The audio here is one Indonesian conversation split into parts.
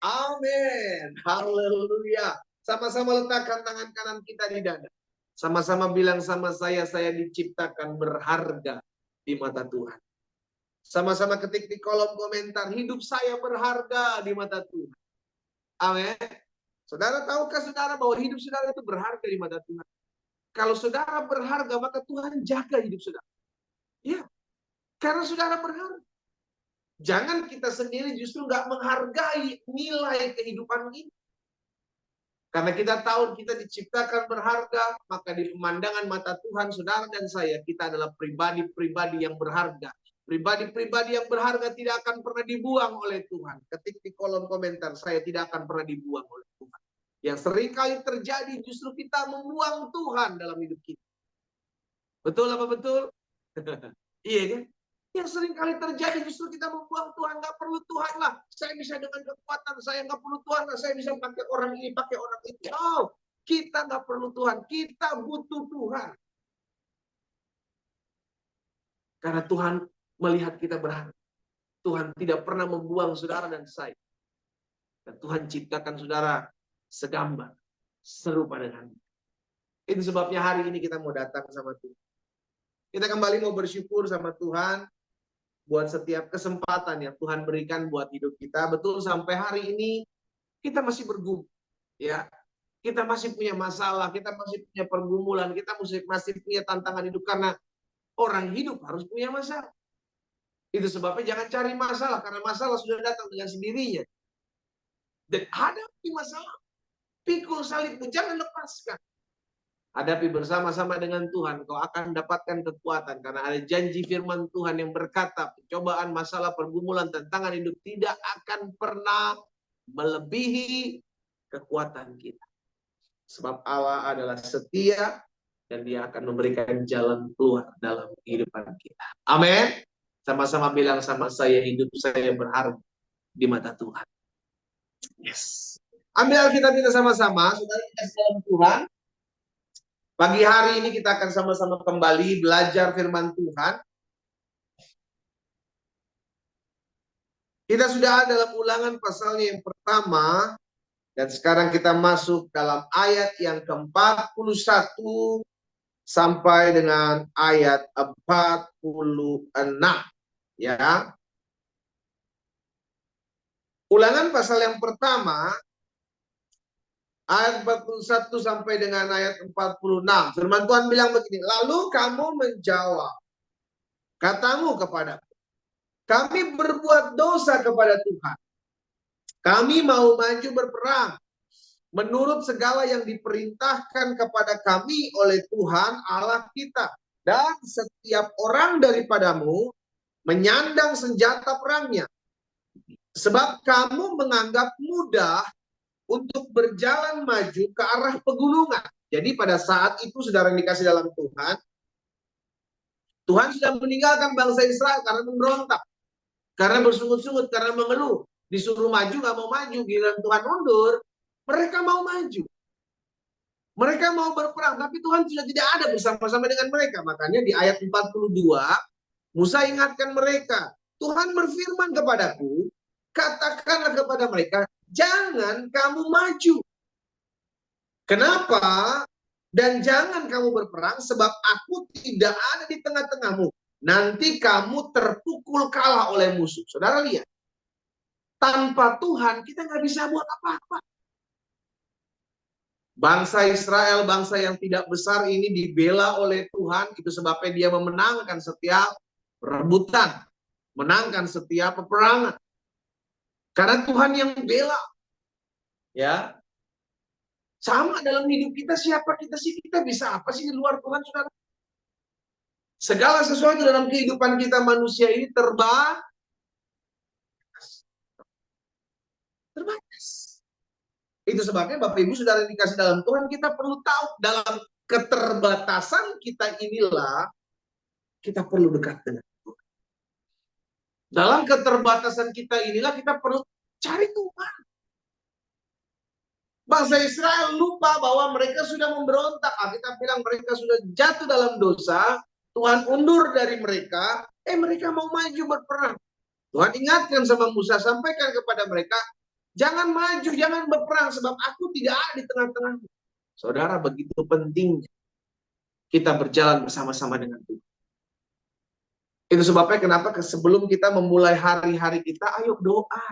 Amin. Haleluya. Sama-sama letakkan tangan kanan kita di dada. Sama-sama bilang sama saya diciptakan berharga di mata Tuhan. Sama-sama ketik di kolom komentar, hidup saya berharga di mata Tuhan. Amin. Saudara, tahukah saudara bahwa hidup saudara itu berharga di mata Tuhan? Kalau saudara berharga, maka Tuhan jaga hidup saudara. Ya, karena saudara berharga. Jangan kita sendiri justru nggak menghargai nilai kehidupan ini. Karena kita tahu kita diciptakan berharga, maka di pemandangan mata Tuhan, saudara dan saya, kita adalah pribadi-pribadi yang berharga. Pribadi-pribadi yang berharga tidak akan pernah dibuang oleh Tuhan. Ketik di kolom komentar, saya tidak akan pernah dibuang oleh Tuhan. Yang seringkali terjadi justru kita membuang Tuhan dalam hidup kita. Betul apa betul? Iya kan? Yang sering kali terjadi justru kita membuang Tuhan. Nggak perlu Tuhan lah. Saya bisa dengan kekuatan saya. Nggak perlu Tuhan lah. Saya bisa pakai orang ini, pakai orang itu. Oh, kita nggak perlu Tuhan. Kita butuh Tuhan. Karena Tuhan melihat kita berharga. Tuhan tidak pernah membuang saudara dan saya. Dan Tuhan ciptakan saudara segambar. Serupa dengan. Itu sebabnya hari ini kita mau datang sama Tuhan. Kita kembali mau bersyukur sama Tuhan. Buat setiap kesempatan yang Tuhan berikan buat hidup kita. Betul sampai hari ini kita masih bergumul. Ya, kita masih punya masalah, kita masih punya pergumulan, kita masih punya tantangan hidup karena orang hidup harus punya masalah. Itu sebabnya jangan cari masalah karena masalah sudah datang dengan sendirinya. Dan hadapi masalah, pikul salibmu, jangan lepaskan. Hadapi bersama-sama dengan Tuhan, kau akan dapatkan kekuatan. Karena ada janji firman Tuhan yang berkata, pencobaan, masalah, pergumulan, tantangan hidup tidak akan pernah melebihi kekuatan kita. Sebab Allah adalah setia, dan Dia akan memberikan jalan keluar dalam kehidupan kita. Amin. Sama-sama bilang sama saya, hidup saya berharga di mata Tuhan. Yes. Ambil Alkitab kita sama-sama, saudara kita dalam Tuhan. Pagi hari ini kita akan sama-sama kembali belajar firman Tuhan. Kita sudah ada dalam Ulangan pasalnya yang pertama. Dan sekarang kita masuk dalam ayat yang ke-41 sampai dengan ayat 46. Ya. Ulangan pasal yang pertama, ayat 41 sampai dengan ayat 46. Firman Tuhan bilang begini, lalu kamu menjawab, katamu kepadaku, kami berbuat dosa kepada Tuhan. Kami mau maju berperang menurut segala yang diperintahkan kepada kami oleh Tuhan Allah kita. Dan setiap orang daripadamu menyandang senjata perangnya. Sebab kamu menganggap mudah untuk berjalan maju ke arah pegunungan. Jadi pada saat itu saudara yang dikasih dalam Tuhan, Tuhan sudah meninggalkan bangsa Israel karena memberontak. Karena bersungut-sungut, karena mengeluh. Disuruh maju, nggak mau maju. Giliran Tuhan mundur, mereka mau maju. Mereka mau berperang, tapi Tuhan sudah tidak ada bersama-sama dengan mereka. Makanya di ayat 42, Musa ingatkan mereka, Tuhan berfirman kepadaku, katakanlah kepada mereka, jangan kamu maju. Kenapa? Dan jangan kamu berperang sebab aku tidak ada di tengah-tengahmu. Nanti kamu terpukul kalah oleh musuh. Saudara lihat. Tanpa Tuhan kita nggak bisa buat apa-apa. Bangsa Israel, bangsa yang tidak besar ini dibela oleh Tuhan. Itu sebabnya dia memenangkan setiap rebutan. Menangkan setiap peperangan. Karena Tuhan yang bela. Ya. Sama dalam hidup kita, siapa kita sih? Kita bisa apa sih di luar Tuhan, saudara? Segala sesuatu dalam kehidupan kita manusia ini terbatas. Itu sebabnya Bapak Ibu saudara dikasih dalam Tuhan, kita perlu tahu dalam keterbatasan kita inilah kita perlu dekat dengan Tuhan. Dalam keterbatasan kita inilah kita perlu cari Tuhan. Bangsa Israel lupa bahwa mereka sudah memberontak. Kita bilang mereka sudah jatuh dalam dosa. Tuhan undur dari mereka. Mereka mau maju berperang. Tuhan ingatkan sama Musa, sampaikan kepada mereka, Jangan maju, jangan berperang, sebab aku tidak ada di tengah-tengahmu. Saudara, begitu pentingnya kita berjalan bersama-sama dengan Tuhan. Itu sebabnya kenapa sebelum kita memulai hari-hari kita, ayo doa.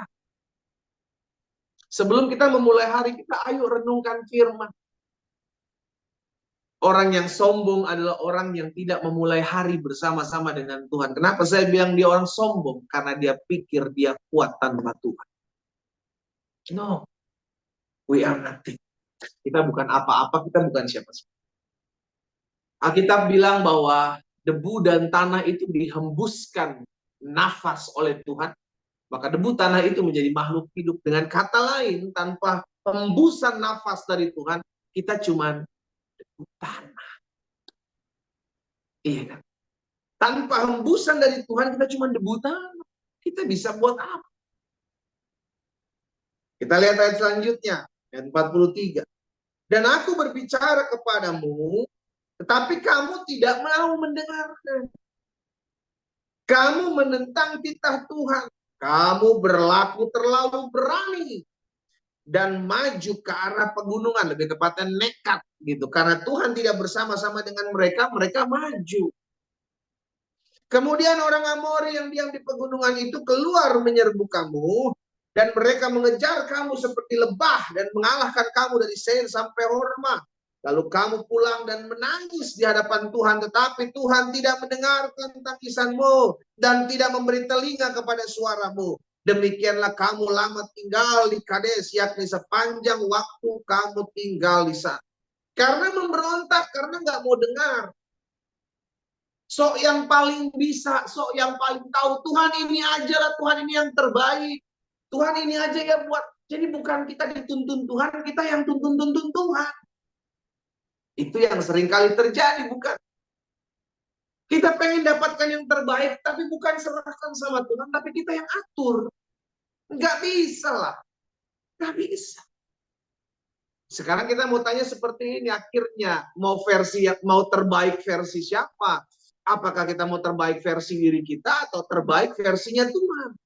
Sebelum kita memulai hari kita, ayo renungkan firman. Orang yang sombong adalah orang yang tidak memulai hari bersama-sama dengan Tuhan. Kenapa saya bilang dia orang sombong? Karena dia pikir dia kuat tanpa Tuhan. No, we are nothing. Kita bukan apa-apa, kita bukan siapa-siapa. Alkitab bilang bahwa debu dan tanah itu dihembuskan nafas oleh Tuhan. Maka debu tanah itu menjadi makhluk hidup. Dengan kata lain, tanpa hembusan nafas dari Tuhan, kita cuma debu tanah. Iya kan? Tanpa hembusan dari Tuhan, kita cuma debu tanah. Kita bisa buat apa? Kita lihat ayat selanjutnya, ayat 43. Dan aku berbicara kepadamu, tetapi kamu tidak mau mendengarkan. Kamu menentang titah Tuhan. Kamu berlaku terlalu berani dan maju ke arah pegunungan, lebih tepatnya nekat gitu. Karena Tuhan tidak bersama-sama dengan mereka, mereka maju. Kemudian orang Amori yang diam di pegunungan itu keluar menyerbu kamu, dan mereka mengejar kamu seperti lebah dan mengalahkan kamu dari Seir sampai Horma. Lalu kamu pulang dan menangis di hadapan Tuhan, tetapi Tuhan tidak mendengarkan tangisanmu dan tidak memberi telinga kepada suaramu. Demikianlah kamu lama tinggal di Kades, yakni sepanjang waktu kamu tinggal di sana. Karena memberontak, karena nggak mau dengar. Sok yang paling bisa, sok yang paling tahu. Tuhan ini aja lah, Tuhan ini yang terbaik. Tuhan ini aja yang buat. Jadi bukan kita dituntun Tuhan, kita yang tuntun-tuntun Tuhan. Itu yang sering kali terjadi, bukan? Kita pengen dapatkan yang terbaik, tapi bukan serahkan sama Tuhan, tapi kita yang atur. Nggak bisa lah. Nggak bisa. Sekarang kita mau tanya seperti ini, akhirnya mau terbaik versi siapa? Apakah kita mau terbaik versi diri kita atau terbaik versinya Tuhan?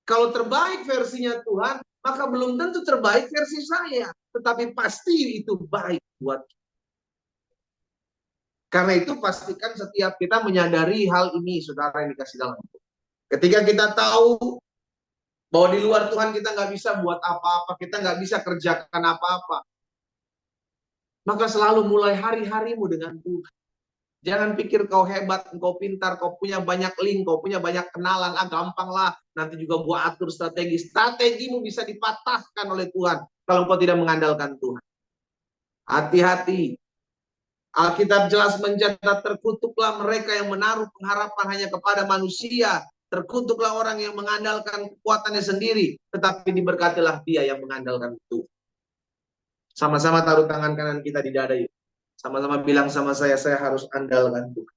Kalau terbaik versinya Tuhan, maka belum tentu terbaik versi saya. Tetapi pasti itu baik buat kita. Karena itu pastikan setiap kita menyadari hal ini, saudara yang dikasih dalam Tuhan. Ketika kita tahu bahwa di luar Tuhan kita nggak bisa buat apa-apa, kita nggak bisa kerjakan apa-apa, maka selalu mulai hari-harimu dengan Tuhan. Jangan pikir kau hebat, kau pintar, kau punya banyak link, kau punya banyak kenalan, gampang lah. Nanti juga gua atur strategi. Strategimu bisa dipatahkan oleh Tuhan kalau kau tidak mengandalkan Tuhan. Hati-hati. Alkitab jelas mencatat, terkutuklah mereka yang menaruh pengharapan hanya kepada manusia. Terkutuklah orang yang mengandalkan kekuatannya sendiri, tetapi diberkatilah dia yang mengandalkan Tuhan. Sama-sama taruh tangan kanan kita di dada yuk. Sama-sama bilang sama saya harus andalkan Tuhan.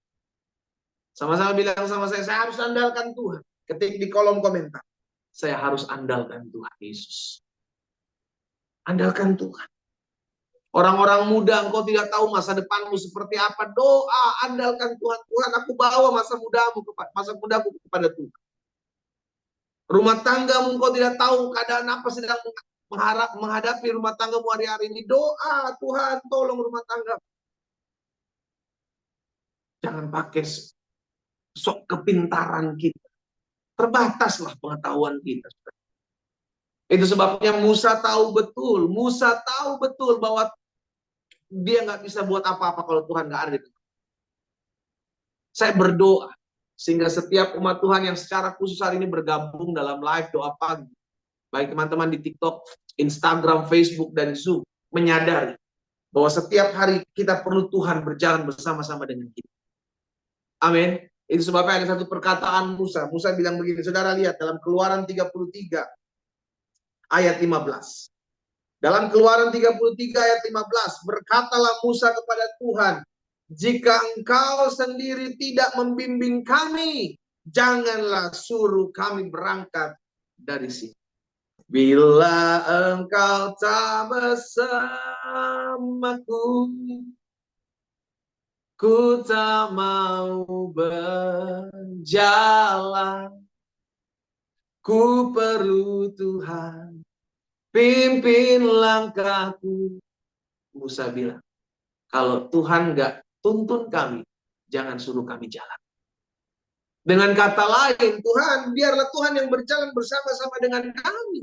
Sama-sama bilang sama saya harus andalkan Tuhan. Ketik di kolom komentar, saya harus andalkan Tuhan Yesus. Andalkan Tuhan. Orang-orang muda, engkau tidak tahu masa depanmu seperti apa. Doa, andalkan Tuhan. Tuhan, aku bawa masa mudaku kepada Tuhan. Rumah tanggamu, engkau tidak tahu keadaan apa sedang menghadapi rumah tanggamu hari-hari ini. Doa, Tuhan, tolong rumah tangga. Jangan pakai sok kepintaran kita. Terbataslah pengetahuan kita. Itu sebabnya Musa tahu betul bahwa dia nggak bisa buat apa-apa kalau Tuhan nggak ada. Saya berdoa sehingga setiap umat Tuhan yang secara khusus hari ini bergabung dalam live doa pagi, baik teman-teman di TikTok, Instagram, Facebook, dan Zoom, menyadari bahwa setiap hari kita perlu Tuhan berjalan bersama-sama dengan kita. Amin. Itu sebabnya ada satu perkataan Musa. Musa bilang begini, saudara lihat dalam Keluaran 33 ayat 15. Dalam Keluaran 33 ayat 15, berkatalah Musa kepada Tuhan, jika engkau sendiri tidak membimbing kami, janganlah suruh kami berangkat dari sini. Bila engkau tak bersamaku, ku tak mau berjalan. Ku perlu Tuhan pimpin langkahku. Musa bilang, kalau Tuhan nggak tuntun kami, jangan suruh kami jalan. Dengan kata lain, Tuhan, biarlah Tuhan yang berjalan bersama-sama dengan kami.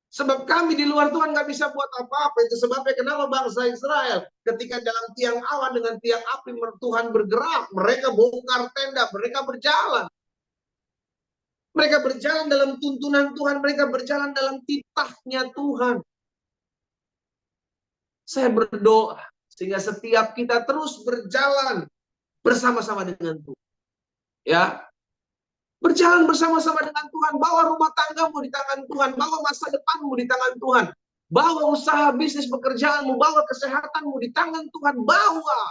Sebab kami di luar Tuhan nggak bisa buat apa-apa. Itu sebabnya kenapa bangsa Israel ketika dalam tiang awan dengan tiang api Tuhan bergerak, mereka bongkar tenda, mereka berjalan. Mereka berjalan dalam tuntunan Tuhan, mereka berjalan dalam titahnya Tuhan. Saya berdoa sehingga setiap kita terus berjalan bersama-sama dengan Tuhan. Ya, berjalan bersama-sama dengan Tuhan. Bawa rumah tanggamu di tangan Tuhan. Bawa masa depanmu di tangan Tuhan. Bawa usaha bisnis pekerjaanmu. Bawa kesehatanmu di tangan Tuhan. Bawa.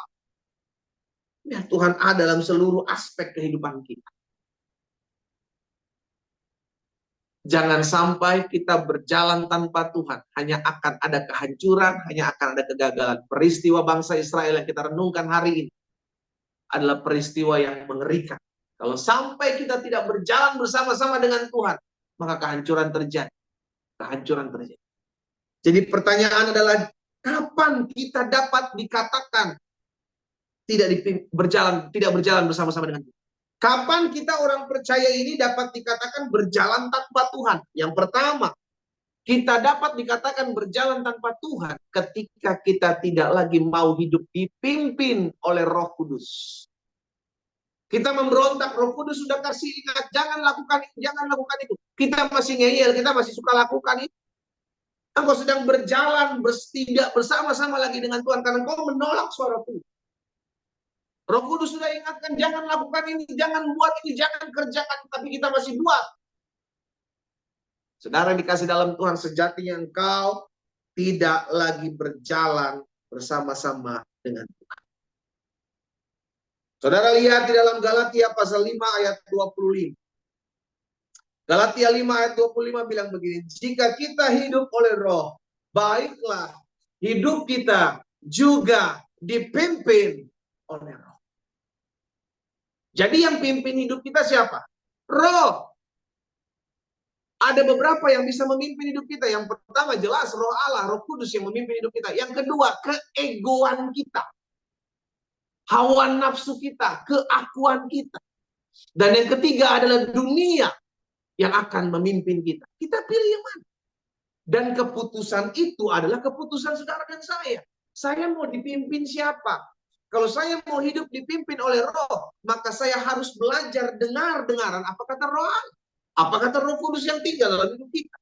Ya, Tuhan ada dalam seluruh aspek kehidupan kita. Jangan sampai kita berjalan tanpa Tuhan. Hanya akan ada kehancuran. Hanya akan ada kegagalan. Peristiwa bangsa Israel yang kita renungkan hari ini adalah peristiwa yang mengerikan. Kalau sampai kita tidak berjalan bersama-sama dengan Tuhan, maka kehancuran terjadi. Kehancuran terjadi. Jadi pertanyaan adalah, kapan kita dapat dikatakan tidak berjalan bersama-sama dengan Tuhan? Kapan kita orang percaya ini dapat dikatakan berjalan tanpa Tuhan? Yang pertama, kita dapat dikatakan berjalan tanpa Tuhan ketika kita tidak lagi mau hidup dipimpin oleh Roh Kudus. Kita memberontak, Roh Kudus sudah kasih ingat, jangan lakukan itu, jangan lakukan itu. Kita masih ngeyel, kita masih suka lakukan itu. Engkau sedang berjalan, tidak bersama-sama lagi dengan Tuhan, karena engkau menolak suara Tuhan. Roh Kudus sudah ingatkan, jangan lakukan ini, jangan buat ini, jangan kerjakan, tapi kita masih buat. Saudara dikasih dalam Tuhan, sejatinya engkau tidak lagi berjalan bersama-sama dengan Tuhan. Saudara lihat di dalam Galatia pasal 5 ayat 25. Galatia 5 ayat 25 bilang begini, jika kita hidup oleh Roh, baiklah hidup kita juga dipimpin oleh Roh. Jadi yang pimpin hidup kita siapa? Roh. Ada beberapa yang bisa memimpin hidup kita. Yang pertama jelas Roh Allah, Roh Kudus yang memimpin hidup kita. Yang kedua, keegoan kita. Hawa nafsu kita, keakuan kita. Dan yang ketiga adalah dunia yang akan memimpin kita. Kita pilih yang mana? Dan keputusan itu adalah keputusan saudara dan saya. Saya mau dipimpin siapa? Kalau saya mau hidup dipimpin oleh Roh, maka saya harus belajar dengar-dengaran apa kata Roh Allah. Apa kata Roh Kudus yang tinggal dalam hidup kita.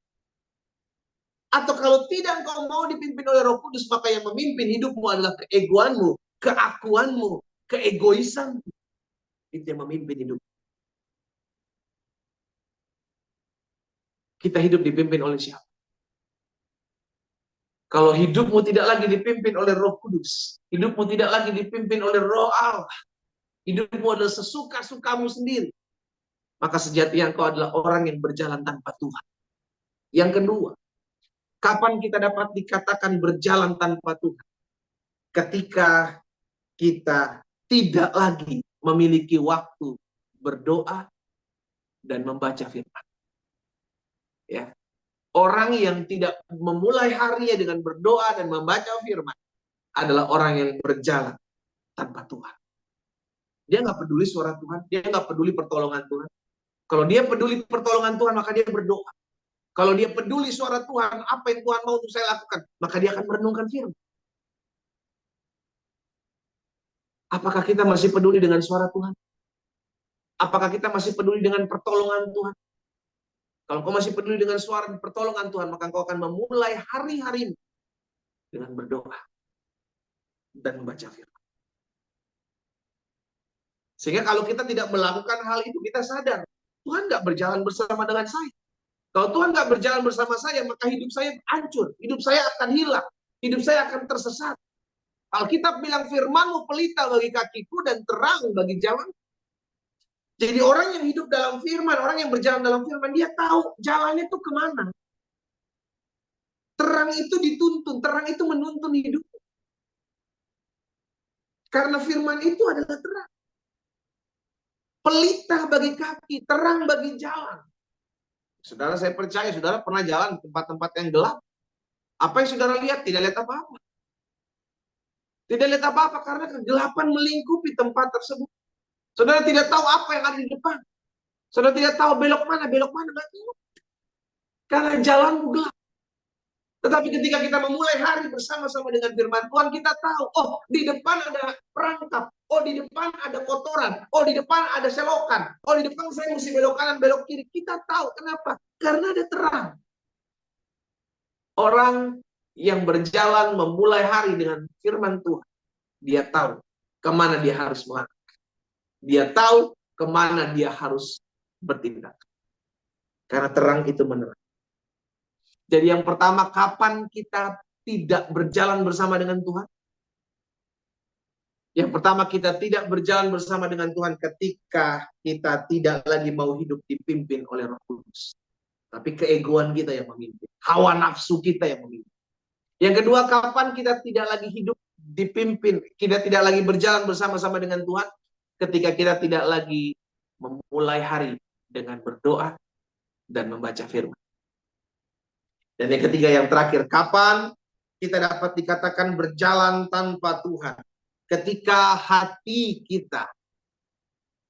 Atau kalau tidak engkau mau dipimpin oleh Roh Kudus, maka yang memimpin hidupmu adalah keegoanmu, keakuanmu, keegoisanmu. Itu yang memimpin hidup. Kita hidup dipimpin oleh siapa? Kalau hidupmu tidak lagi dipimpin oleh Roh Kudus, hidupmu tidak lagi dipimpin oleh Roh Allah, hidupmu adalah sesuka-sukamu sendiri, maka sejatinya engkau adalah orang yang berjalan tanpa Tuhan. Yang kedua, kapan kita dapat dikatakan berjalan tanpa Tuhan? Ketika kita tidak lagi memiliki waktu berdoa dan membaca firman. Ya. Orang yang tidak memulai harinya dengan berdoa dan membaca firman adalah orang yang berjalan tanpa Tuhan. Dia nggak peduli suara Tuhan, dia nggak peduli pertolongan Tuhan. Kalau dia peduli pertolongan Tuhan, maka dia berdoa. Kalau dia peduli suara Tuhan, apa yang Tuhan mau untuk saya lakukan, maka dia akan merenungkan firman. Apakah kita masih peduli dengan suara Tuhan? Apakah kita masih peduli dengan pertolongan Tuhan? Kalau kau masih peduli dengan suara dan pertolongan Tuhan, maka kau akan memulai hari-harimu dengan berdoa dan membaca firman. Sehingga kalau kita tidak melakukan hal itu, kita sadar, Tuhan nggak berjalan bersama dengan saya. Kalau Tuhan nggak berjalan bersama saya, maka hidup saya hancur. Hidup saya akan hilang. Hidup saya akan tersesat. Alkitab bilang firman-Mu pelita bagi kakiku dan terang bagi jalan. Jadi orang yang hidup dalam firman, orang yang berjalan dalam firman, dia tahu jalannya itu kemana. Terang itu dituntun, terang itu menuntun hidup. Karena firman itu adalah terang. Pelita bagi kaki, terang bagi jalan. Saudara, saya percaya saudara pernah jalan di tempat-tempat yang gelap. Apa yang saudara lihat? Tidak lihat apa-apa. Tidak lihat apa-apa karena kegelapan melingkupi tempat tersebut. Saudara tidak tahu apa yang ada di depan. Saudara tidak tahu belok mana, nggak tahu. Karena jalanmu gelap. Tetapi ketika kita memulai hari bersama-sama dengan firman Tuhan, kita tahu, oh di depan ada perangkap, oh di depan ada kotoran, oh di depan ada selokan, oh di depan saya mesti belok kanan, belok kiri. Kita tahu kenapa? Karena ada terang. Orang yang berjalan memulai hari dengan firman Tuhan, dia tahu kemana dia harus melangkah. Dia tahu kemana dia harus bertindak. Karena terang itu menerang. Jadi yang pertama, kapan kita tidak berjalan bersama dengan Tuhan? Yang pertama, kita tidak berjalan bersama dengan Tuhan ketika kita tidak lagi mau hidup dipimpin oleh Roh Kudus. Tapi keegoan kita yang memimpin. Hawa nafsu kita yang memimpin. Yang kedua, kapan kita tidak lagi hidup dipimpin, kita tidak lagi berjalan bersama-sama dengan Tuhan ketika kita tidak lagi memulai hari dengan berdoa dan membaca firman. Dan yang ketiga, yang terakhir, kapan kita dapat dikatakan berjalan tanpa Tuhan? Ketika hati kita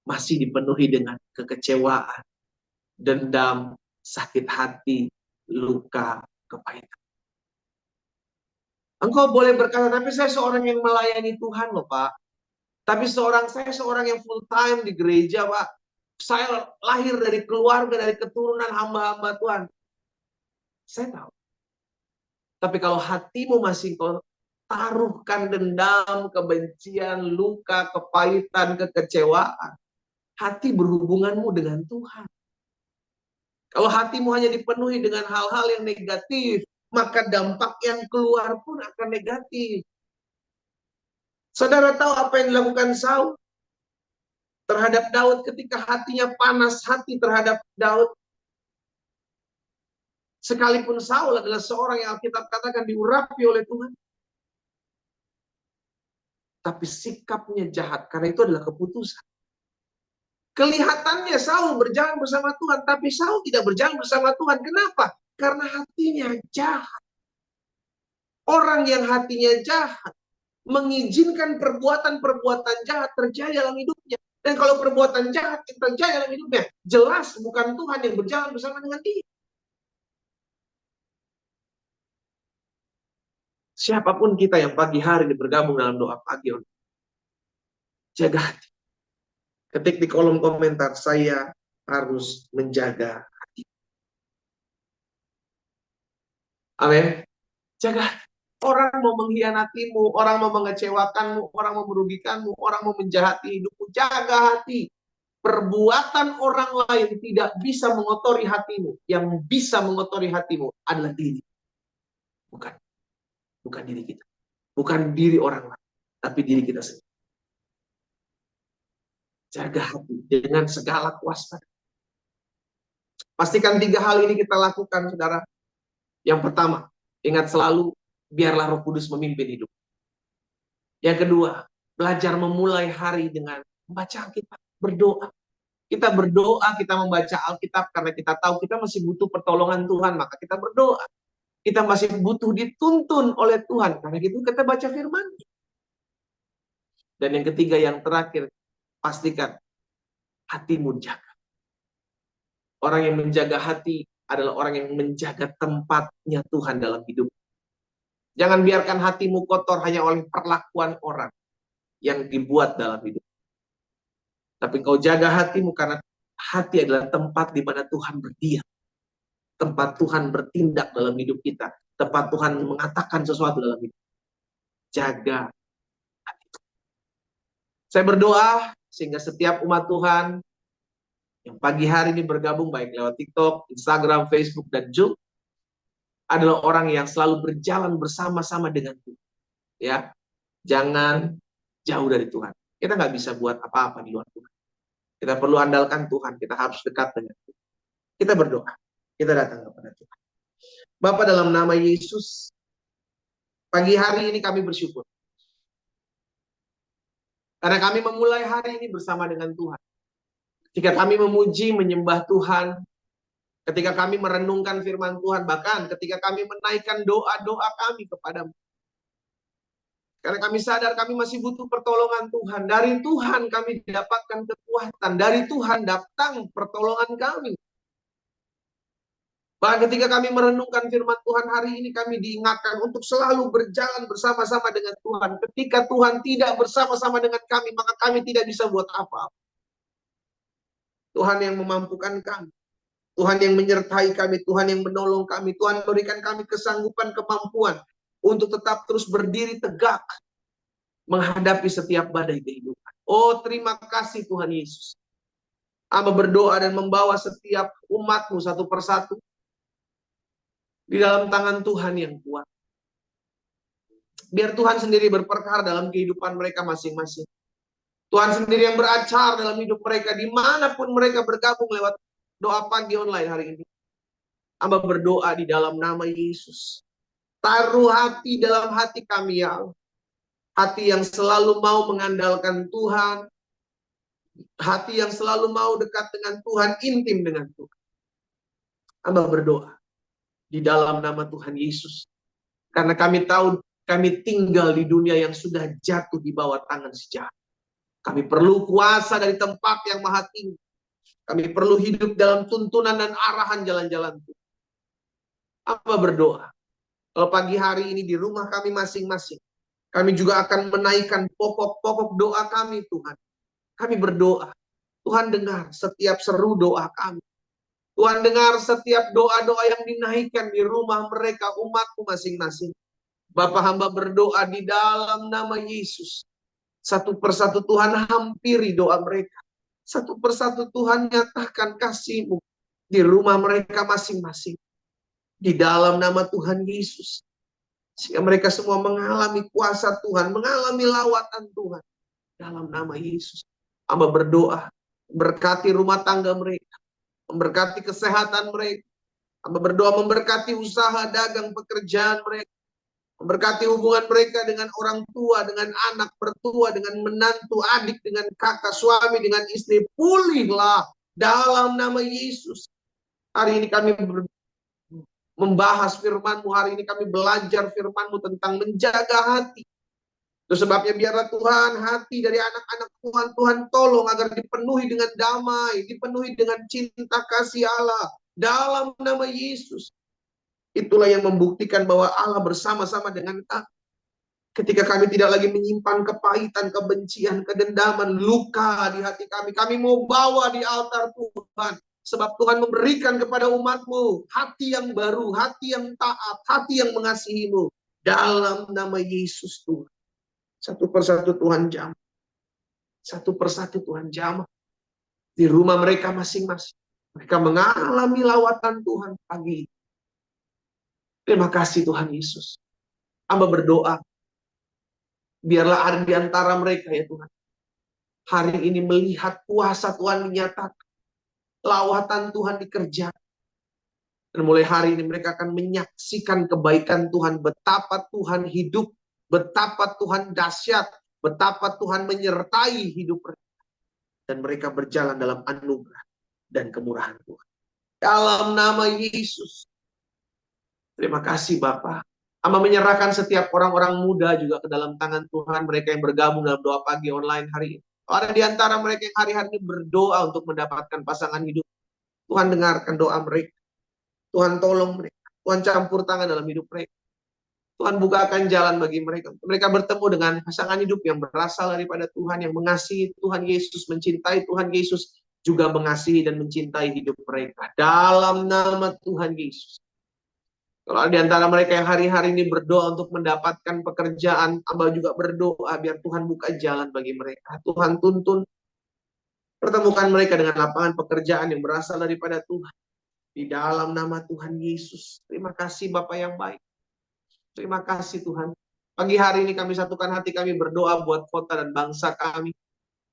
masih dipenuhi dengan kekecewaan, dendam, sakit hati, luka, kepahitan. Engkau boleh berkata, tapi saya seorang yang melayani Tuhan loh Pak. Tapi saya seorang yang full time di gereja Pak. Saya lahir dari keluarga, dari keturunan hamba-hamba Tuhan. Saya tahu. Tapi kalau hatimu masih kau taruhkan dendam, kebencian, luka, kepahitan, kekecewaan, hati berhubunganmu dengan Tuhan. Kalau hatimu hanya dipenuhi dengan hal-hal yang negatif, maka dampak yang keluar pun akan negatif. Saudara tahu apa yang dilakukan Saul terhadap Daud ketika hatinya panas hati terhadap Daud? Sekalipun Saul adalah seorang yang Alkitab katakan diurapi oleh Tuhan. Tapi sikapnya jahat, karena itu adalah keputusan. Kelihatannya Saul berjalan bersama Tuhan, tapi Saul tidak berjalan bersama Tuhan. Kenapa? Karena hatinya jahat. Orang yang hatinya jahat mengizinkan perbuatan-perbuatan jahat terjadi dalam hidupnya. Dan kalau perbuatan jahat yang terjadi dalam hidupnya, jelas bukan Tuhan yang berjalan bersama dengan dia. Siapapun kita yang pagi hari bergabung dalam doa pagi, jaga hati. Ketik di kolom komentar, saya harus menjaga hati. Amin. Jaga hati. Orang mau mengkhianatimu, orang mau mengecewakanmu, orang mau merugikanmu, orang mau menjahati hidupmu. Jaga hati. Perbuatan orang lain tidak bisa mengotori hatimu. Yang bisa mengotori hatimu adalah diri. Bukan diri kita. Bukan diri orang lain. Tapi diri kita sendiri. Jaga hati dengan segala kuasa. Pastikan 3 hal ini kita lakukan, saudara. Yang pertama, ingat selalu, biarlah Roh Kudus memimpin hidup. Yang kedua, belajar memulai hari dengan membaca Alkitab, berdoa. Kita berdoa, kita membaca Alkitab karena kita tahu kita masih butuh pertolongan Tuhan, maka kita berdoa. Kita masih butuh dituntun oleh Tuhan, karena itu kita baca firman. Dan yang ketiga, yang terakhir, pastikan hatimu jaga. Orang yang menjaga hati adalah orang yang menjaga tempatnya Tuhan dalam hidup. Jangan biarkan hatimu kotor hanya oleh perlakuan orang yang dibuat dalam hidup. Tapi kau jaga hatimu karena hati adalah tempat di mana Tuhan berdiam. Tempat Tuhan bertindak dalam hidup kita. Tempat Tuhan mengatakan sesuatu dalam hidup. Jaga hati. Saya berdoa sehingga setiap umat Tuhan yang pagi hari ini bergabung baik lewat TikTok, Instagram, Facebook, dan Zoom adalah orang yang selalu berjalan bersama-sama dengan Tuhan. Ya, jangan jauh dari Tuhan. Kita nggak bisa buat apa-apa di luar Tuhan. Kita perlu andalkan Tuhan. Kita harus dekat dengan Tuhan. Kita berdoa. Kita datang kepada Tuhan. Bapa, dalam nama Yesus, pagi hari ini kami bersyukur. Karena kami memulai hari ini bersama dengan Tuhan. Jika kami memuji, menyembah Tuhan, Ketika kami merenungkan firman Tuhan, bahkan ketika kami menaikkan doa-doa kami kepadamu. Karena kami sadar kami masih butuh pertolongan Tuhan. Dari Tuhan kami dapatkan kekuatan. Dari Tuhan datang pertolongan kami. Bahkan ketika kami merenungkan firman Tuhan hari ini, kami diingatkan untuk selalu berjalan bersama-sama dengan Tuhan. Ketika Tuhan tidak bersama-sama dengan kami, maka kami tidak bisa buat apa-apa. Tuhan yang memampukan kami. Tuhan yang menyertai kami, Tuhan yang menolong kami, Tuhan memberikan kami kesanggupan, kemampuan untuk tetap terus berdiri tegak menghadapi setiap badai kehidupan. Oh, terima kasih Tuhan Yesus. Hamba berdoa dan membawa setiap umat-Mu satu persatu di dalam tangan Tuhan yang kuat. Biar Tuhan sendiri berperkara dalam kehidupan mereka masing-masing. Tuhan sendiri yang beracar dalam hidup mereka dimanapun mereka bergabung lewat doa pagi online hari ini. Hamba berdoa di dalam nama Yesus. Taruh hati dalam hati kami ya Allah. Hati yang selalu mau mengandalkan Tuhan. Hati yang selalu mau dekat dengan Tuhan, intim dengan Tuhan. Hamba berdoa di dalam nama Tuhan Yesus. Karena kami tahu kami tinggal di dunia yang sudah jatuh di bawah tangan si jahat. Kami perlu kuasa dari tempat yang maha tinggi. Kami perlu hidup dalam tuntunan dan arahan jalan-jalan Tuhan. Hamba berdoa. Kalau pagi hari ini di rumah kami masing-masing, kami juga akan menaikkan pokok-pokok doa kami Tuhan. Kami berdoa. Tuhan dengar setiap seru doa kami. Tuhan dengar setiap doa-doa yang dinaikkan di rumah mereka, umatku masing-masing. Bapa hamba berdoa di dalam nama Yesus. Satu persatu Tuhan hampiri doa mereka. Satu persatu Tuhan nyatakan kasih-Mu di rumah mereka masing-masing. Di dalam nama Tuhan Yesus. Sehingga mereka semua mengalami kuasa Tuhan, mengalami lawatan Tuhan. Dalam nama Yesus. Hamba berdoa, berkati rumah tangga mereka, memberkati kesehatan mereka. Hamba berdoa memberkati usaha, dagang, pekerjaan mereka. Memberkati hubungan mereka dengan orang tua, dengan anak, mertua, dengan menantu, adik, dengan kakak, suami, dengan istri. Pulihlah dalam nama Yesus. Hari ini kami membahas firman-Mu, hari ini kami belajar firman-Mu tentang menjaga hati. Itu sebabnya biarlah Tuhan hati dari anak-anak Tuhan tolong agar dipenuhi dengan damai, dipenuhi dengan cinta kasih Allah dalam nama Yesus. Itulah yang membuktikan bahwa Allah bersama-sama dengan kami. Ketika kami tidak lagi menyimpan kepahitan, kebencian, kedendaman, luka di hati kami. Kami mau bawa di altar Tuhan. Sebab Tuhan memberikan kepada umat-Mu hati yang baru, hati yang taat, hati yang mengasihi-Mu. Dalam nama Yesus Tuhan. Satu persatu Tuhan jamah. Satu persatu Tuhan jamah. Di rumah mereka masing-masing. Mereka mengalami lawatan Tuhan pagi. Terima kasih Tuhan Yesus. Hamba berdoa. Biarlah ada di antara mereka ya Tuhan. Hari ini melihat kuasa Tuhan dinyatakan. Lawatan Tuhan dikerjakan. Dan mulai hari ini mereka akan menyaksikan kebaikan Tuhan. Betapa Tuhan hidup. Betapa Tuhan dahsyat. Betapa Tuhan menyertai hidup mereka. Dan mereka berjalan dalam anugerah dan kemurahan Tuhan. Dalam nama Yesus. Terima kasih Bapak. Hamba menyerahkan setiap orang-orang muda juga ke dalam tangan Tuhan. Mereka yang bergabung dalam doa pagi online hari ini. Ada di antara mereka yang hari-hari ini berdoa untuk mendapatkan pasangan hidup. Tuhan dengarkan doa mereka. Tuhan tolong mereka. Tuhan campur tangan dalam hidup mereka. Tuhan bukakan jalan bagi mereka. Mereka bertemu dengan pasangan hidup yang berasal daripada Tuhan, yang mengasihi Tuhan Yesus, mencintai Tuhan Yesus, juga mengasihi dan mencintai hidup mereka. Dalam nama Tuhan Yesus. Kalau ada di antara mereka yang hari-hari ini berdoa untuk mendapatkan pekerjaan, hamba juga berdoa biar Tuhan buka jalan bagi mereka. Tuhan tuntun, pertemukan mereka dengan lapangan pekerjaan yang berasal daripada Tuhan. Di dalam nama Tuhan Yesus. Terima kasih Bapak yang baik. Terima kasih Tuhan. Pagi hari ini kami satukan hati kami berdoa buat kota dan bangsa kami.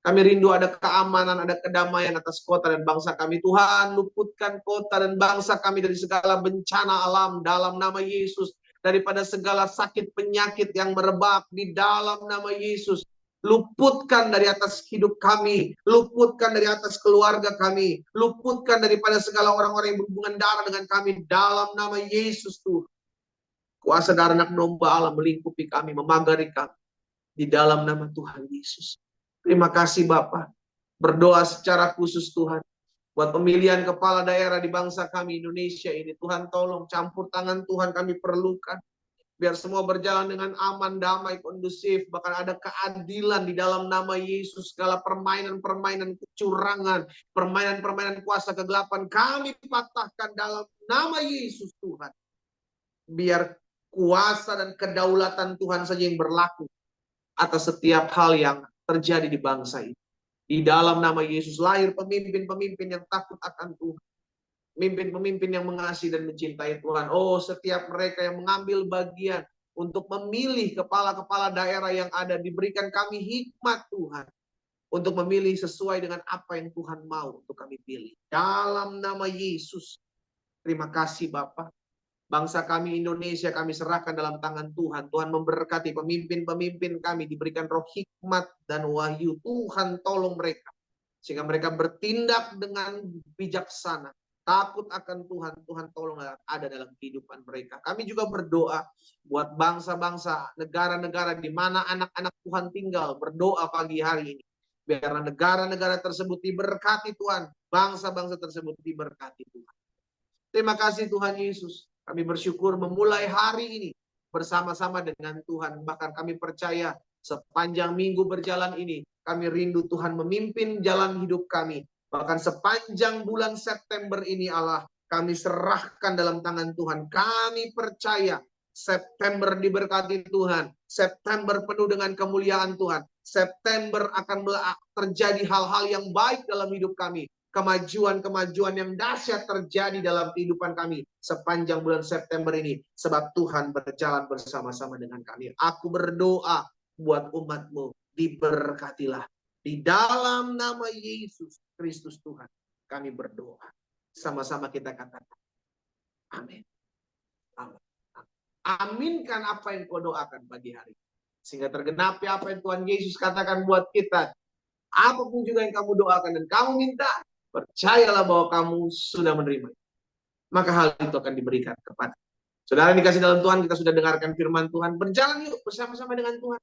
Kami rindu ada keamanan, ada kedamaian atas kota dan bangsa kami. Tuhan, luputkan kota dan bangsa kami dari segala bencana alam dalam nama Yesus. Daripada segala sakit penyakit yang merebak di dalam nama Yesus. Luputkan dari atas hidup kami, luputkan dari atas keluarga kami, luputkan daripada segala orang-orang yang berhubungan darah dengan kami dalam nama Yesus Tuhan. Kuasa darah anak domba Allah melingkupi kami, memagari kami di dalam nama Tuhan Yesus. Terima kasih Bapa. Berdoa secara khusus Tuhan buat pemilihan kepala daerah di bangsa kami Indonesia ini. Tuhan tolong campur tangan Tuhan kami perlukan. Biar semua berjalan dengan aman, damai, kondusif. Bahkan ada keadilan di dalam nama Yesus. Segala permainan-permainan kecurangan, permainan-permainan kuasa kegelapan kami patahkan dalam nama Yesus Tuhan. Biar kuasa dan kedaulatan Tuhan saja yang berlaku atas setiap hal yang terjadi di bangsa ini. Di dalam nama Yesus lahir pemimpin-pemimpin yang takut akan Tuhan. Pemimpin-pemimpin yang mengasihi dan mencintai Tuhan. Oh, setiap mereka yang mengambil bagian untuk memilih kepala-kepala daerah yang ada, diberikan kami hikmat Tuhan. Untuk memilih sesuai dengan apa yang Tuhan mau untuk kami pilih. Dalam nama Yesus. Terima kasih Bapak. Bangsa kami Indonesia kami serahkan dalam tangan Tuhan. Tuhan memberkati pemimpin-pemimpin kami. Diberikan roh hikmat dan wahyu. Tuhan tolong mereka. Sehingga mereka bertindak dengan bijaksana. Takut akan Tuhan. Tuhan tolong ada dalam kehidupan mereka. Kami juga berdoa buat bangsa-bangsa, negara-negara di mana anak-anak Tuhan tinggal. Berdoa pagi hari ini. Biar negara-negara tersebut diberkati Tuhan. Bangsa-bangsa tersebut diberkati Tuhan. Terima kasih Tuhan Yesus. Kami bersyukur memulai hari ini bersama-sama dengan Tuhan. Bahkan kami percaya sepanjang minggu berjalan ini, kami rindu Tuhan memimpin jalan hidup kami. Bahkan sepanjang bulan September ini Allah, kami serahkan dalam tangan Tuhan. Kami percaya September diberkati Tuhan. September penuh dengan kemuliaan Tuhan. September akan terjadi hal-hal yang baik dalam hidup kami. Kemajuan-kemajuan yang dahsyat terjadi dalam kehidupan kami sepanjang bulan September ini. Sebab Tuhan berjalan bersama-sama dengan kami. Aku berdoa buat umat-Mu, diberkatilah. Di dalam nama Yesus Kristus Tuhan, kami berdoa. Sama-sama kita katakan. Amin. Amin. Aminkan apa yang kau doakan pagi hari. Sehingga tergenapi apa yang Tuhan Yesus katakan buat kita. Apapun juga yang kamu doakan dan kamu minta, percayalah bahwa kamu sudah menerima. Maka hal itu akan diberikan kepada. Saudara yang dikasih dalam Tuhan, kita sudah dengarkan firman Tuhan. Berjalan yuk bersama-sama dengan Tuhan.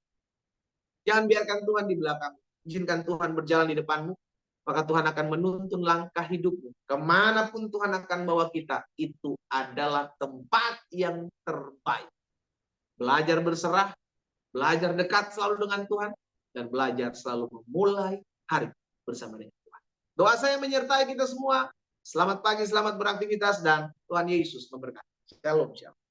Jangan biarkan Tuhan di belakang. Izinkan Tuhan berjalan di depanmu. Maka Tuhan akan menuntun langkah hidupmu. Kemanapun Tuhan akan bawa kita, itu adalah tempat yang terbaik. Belajar berserah, belajar dekat selalu dengan Tuhan, dan belajar selalu memulai hari bersama dengan Tuhan. Doa saya menyertai kita semua. Selamat pagi, selamat beraktivitas, dan Tuhan Yesus memberkati. Shalom, shalom.